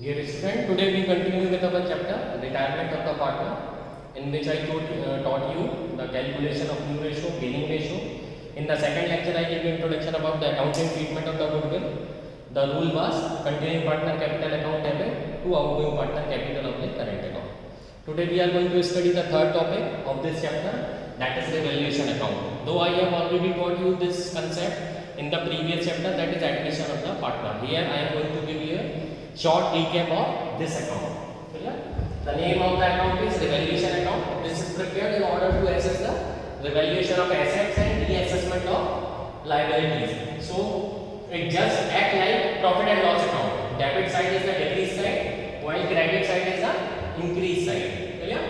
Dear student, today we continue with our chapter Retirement of the Partner, in which I taught you the calculation of new ratio, billing ratio. In the second lecture, I gave you introduction about the accounting treatment of the goodwill. The rule was continuing partner capital account debit to outgoing partner capital of the current account. Today we are going to study the third topic of this chapter, that is revaluation account. Though I have already taught you this concept in the previous chapter, that is admission of the partner. Here I am going to give you a short recap of this account. Clear? The name of the account is revaluation account. This is prepared in order to assess the revaluation of assets and reassessment of liabilities. So it just act like profit and loss account. Debit side is the decrease side, while credit side is the increase side. Clear?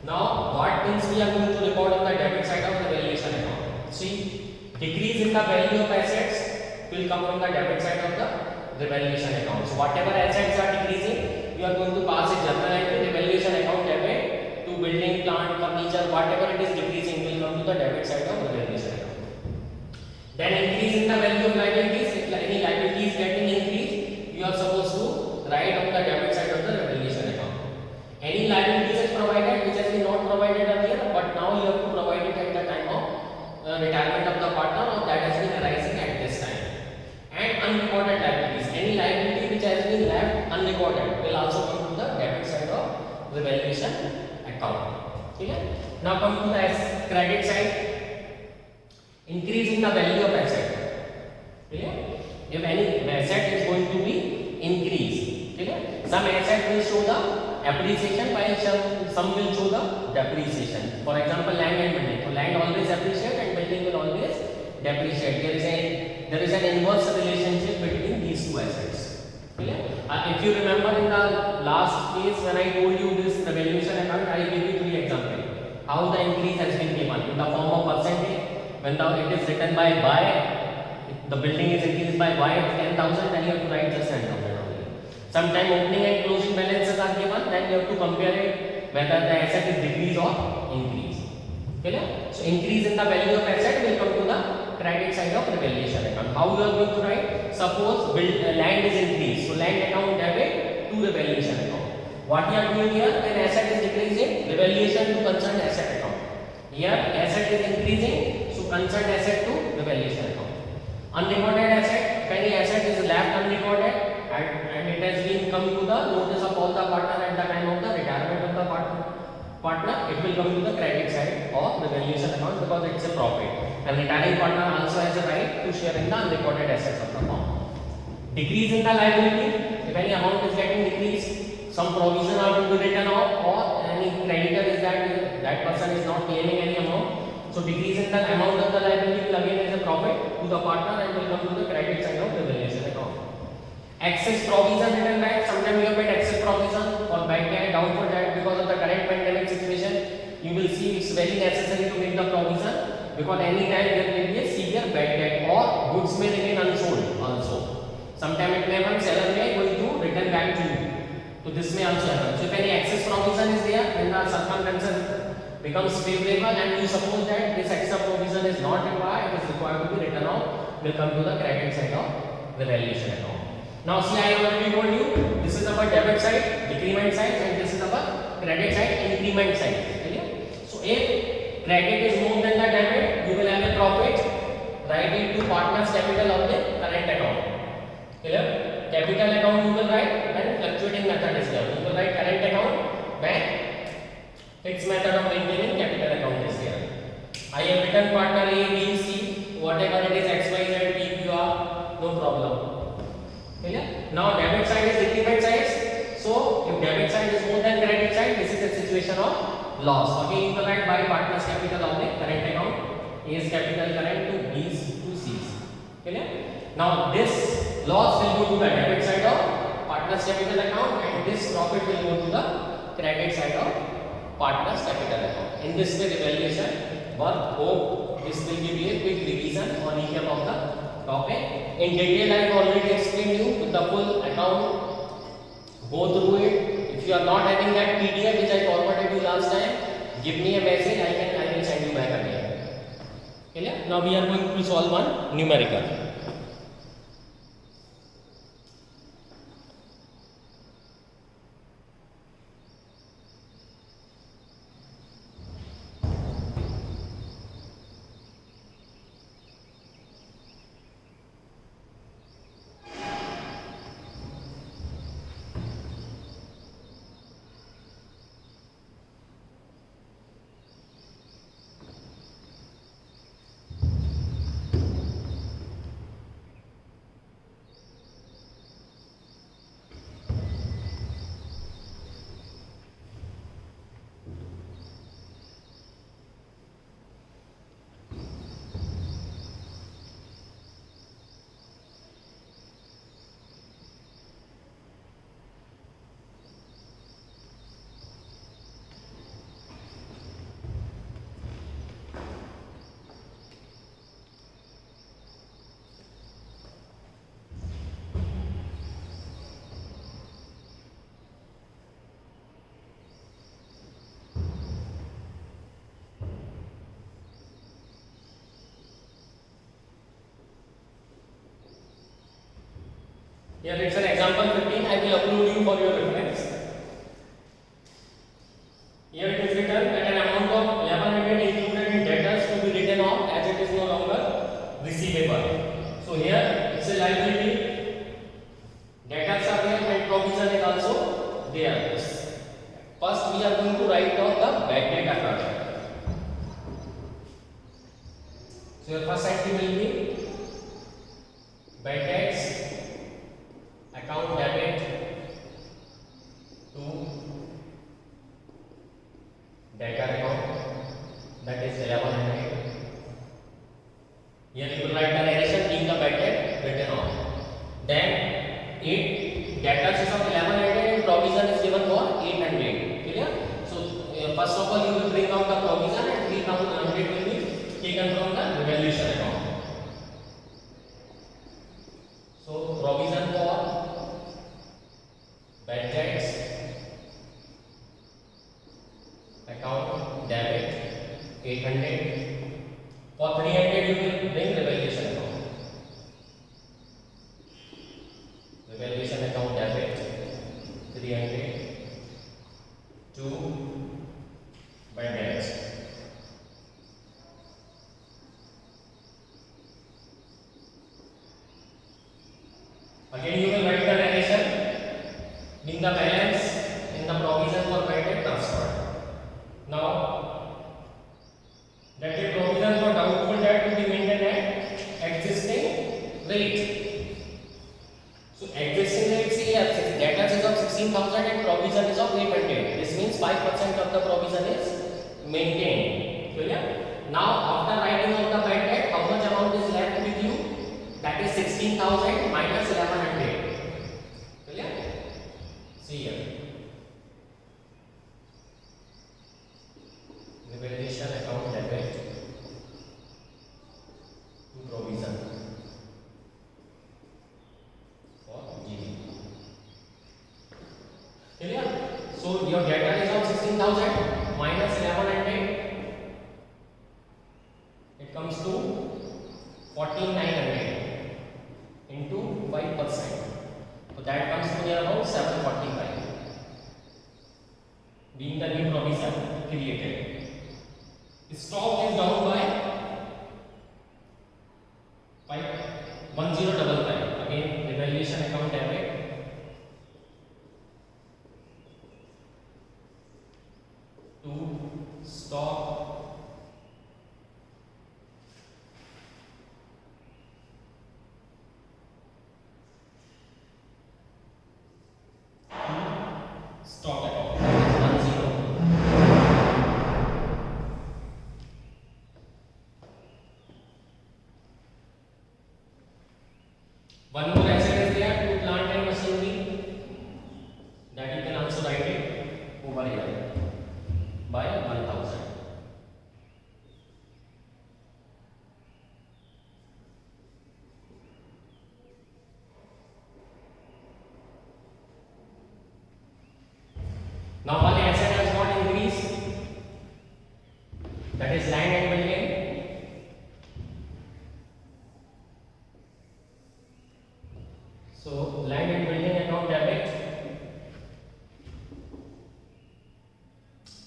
Now what things we are going to record on the debit side of revaluation account? See, decrease in the value of assets will come on the debit side of the revaluation account. So whatever assets are decreasing, you are going to pass a journal entry revaluation account debit to building, plant, furniture, whatever it is decreasing will come to the debit side of revaluation account. Then increase in the value of liabilities. If any liability is getting increased, you are supposed to write on the debit side of the revaluation account. Any liabilities is provided which has been not provided earlier, but now you have to provide it at the time of retirement of the partner, or that has been arising at this time. And unrecorded liabilities. Any liability which has been left unrecorded will also come to the debit side of revaluation account. Okay? Now come to the credit side. Increase in the value of asset. Okay? If any asset is going to be increased, okay? Some asset will show the appreciation, while some will show the depreciation. For example, land and building. So land always appreciate and building will always depreciate. There is an inverse relationship between these two assets. If you remember in the last case when I told you this revaluation account, I gave you three examples. How the increase has been given in the form of percentage. When it is written by Y, the building is increased by Y of 10,000, then you have to write just 10,000 only. Sometime opening and closing balances are given, then you have to compare it whether the asset is decrease or increase. So increase in the value of asset will come to the credit side of revaluation account. How you are going to write? Suppose land is increased, so land account debit to revaluation account. What you are doing here, when asset is decreasing, revaluation to concerned asset account. Here asset is increasing, so concerned asset to revaluation account. Unrecorded asset, if any asset is left unrecorded and it has been come to the notice of all the partner at the time of the retirement of the partner, it will come to the credit side of revaluation account because it's a profit. And retiring partner also has a right to share in the unrecorded assets of the firm. Decrease in the liability, if any amount is getting decreased, some provision are to be written off, or any creditor is that person is not claiming any amount. So decrease in the amount of the liability will again is a profit to the partner and will come to the credit side of revaluation account. Excess provision written back, sometimes you have made excess provision for bad debt, doubtful debt because of the current pandemic situation. You will see it's very necessary to make the provision because any time there will be a severe bad debt or goods may remain unsold also. Sometimes it may happen, seller may going to return back to you. So this may also happen. So if any excess provision is there, then the circumstances becomes favorable and you suppose that this extra provision is not required, it is required to be written off, will come to the credit side of the revaluation account. Now see, I already told you, this is our debit side, decrement side, and this is our credit side, increment side. Okay? So if credit is more than the debit, you will have a profit, write it to partner's capital of the current account. Clear? Capital account you will write and fluctuating method is there. You will write current account, bank, fixed method of maintaining capital account is there. I have written partner A, B, C, whatever it is, X, Y, Z, P, Q, R, no problem. Okay? Now debit side is decrement side. So if debit side is more than credit side, this is a situation of loss. Okay, you will write by partner's capital of the current account. A's capital current to B's to C's. Okay? Now this loss will go to the debit side of partner's capital account and this profit will go to the credit side of partner's capital account. In this way revaluation work. Hope this will give you a quick revision or recap of the topic. In detail I have already explained you with the full account. Go through it. If you are not having that PDF which I forwarded you last time, give me a message, I will send you back again. Okay? Now we are going to solve one numerical. Here it's an example 15. I will upload you for your reference. Here it is written that an amount of 1100 included in debtors to be written off as it is no longer receivable. So here it's a liability. Debtors are there and provision is also there. First we are going to write down the bad debt account. So your first entry will be bad debts account debit to debtor account, that is 1100. Here you will write the narration being the bad debt written off. Then 8 debtors is of 1100 and provision is given for 800. Clear? So first of all you will bring out the provision and 300 will be taken from the revaluation account. So provision for bad debts account debit 800. For 300 you will bring revaluation account. Revaluation account debit 300 to bad debts. Again you will write the narration in the balance in the provision for bad debt transferred. Now that the provision for doubtful debt to be maintained at existing rate. So existing rate here debtors is of 16,000 and provision is of 800. This means 5% of the provision is maintained. Clear? Now after writing out the bad debt, how much amount is left with you? That is 16,000 minus 1100. Clear? See here. Revaluation account debit to provision for GD. Clear? So your debtor is of 16,000 minus 1100. It comes to 14,900 into 5%. So that comes to near about 745. Being the new provision created. Stock is down by 1055. Again, revaluation account debit to stock stock account. That is 10. One more asset is there to plant and machinery, that you can also write it over here by 1000. Now one asset has not increased, that is land and building. So land and building account debit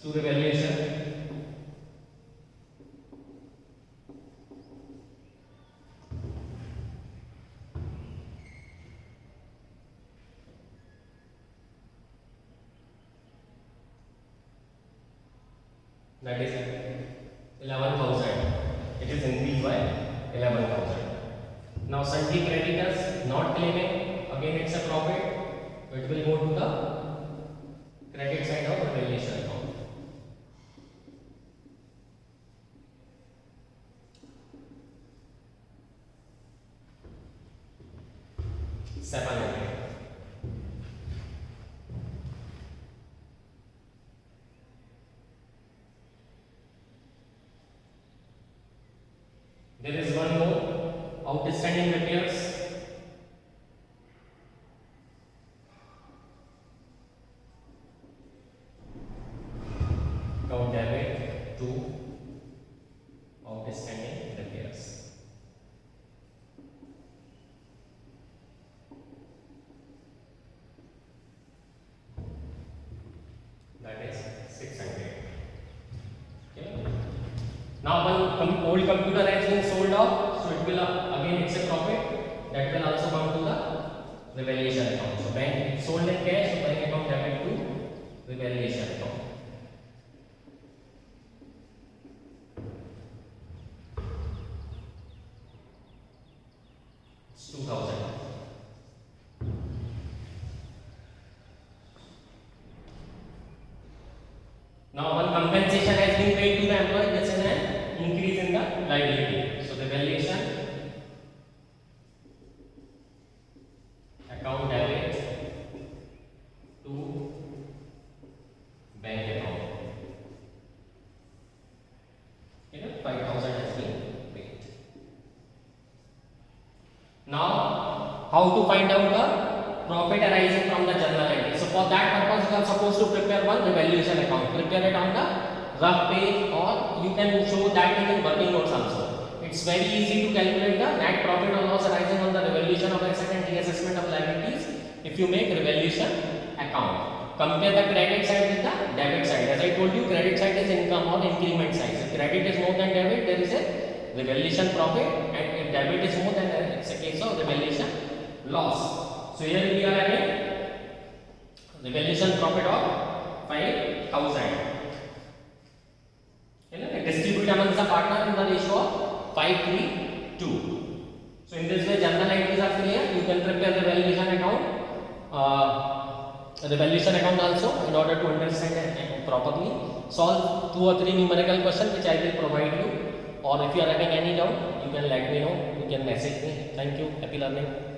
to revaluation. That is 11,000. It is increased by 11,000. Now sundry creditors not claiming, again it's a profit, it will go to the credit side of revaluation account. There is one more outstanding repairs. Account debit to outstanding repairs. old computer has been sold off, so it will again it's a profit that will also come to the revaluation account. So bank sold in cash, so bank account debit to revaluation account. It's 2000. Now one compensation has been paid to the employee, this is an increase in the liability. So the valuation account debit to bank account. Okay, 5,000 has been paid. Now how to find out the profit arising from the journal entry? So for that purpose you are supposed to prepare one revaluation account. Prepare it on the rough page, or you can show that in working notes also. It's very easy to calculate the net profit or loss arising on the revaluation of asset and reassessment of liabilities if you make revaluation account. Compare the credit side with the debit side. As I told you, credit side is income or increment side. If credit is more than debit, there is a revaluation profit, and if debit is more than, it's a case of revaluation loss. So here we are having revaluation profit of 5,000. Distribute amongst the partner in the ratio of 5:3:2. So in this way journal entries are clear. You can prepare the revaluation account, also in order to understand and properly solve 2 or 3 numerical questions which I will provide you. Or if you are having any doubt, you can let me know. You can message me. Thank you. Happy learning.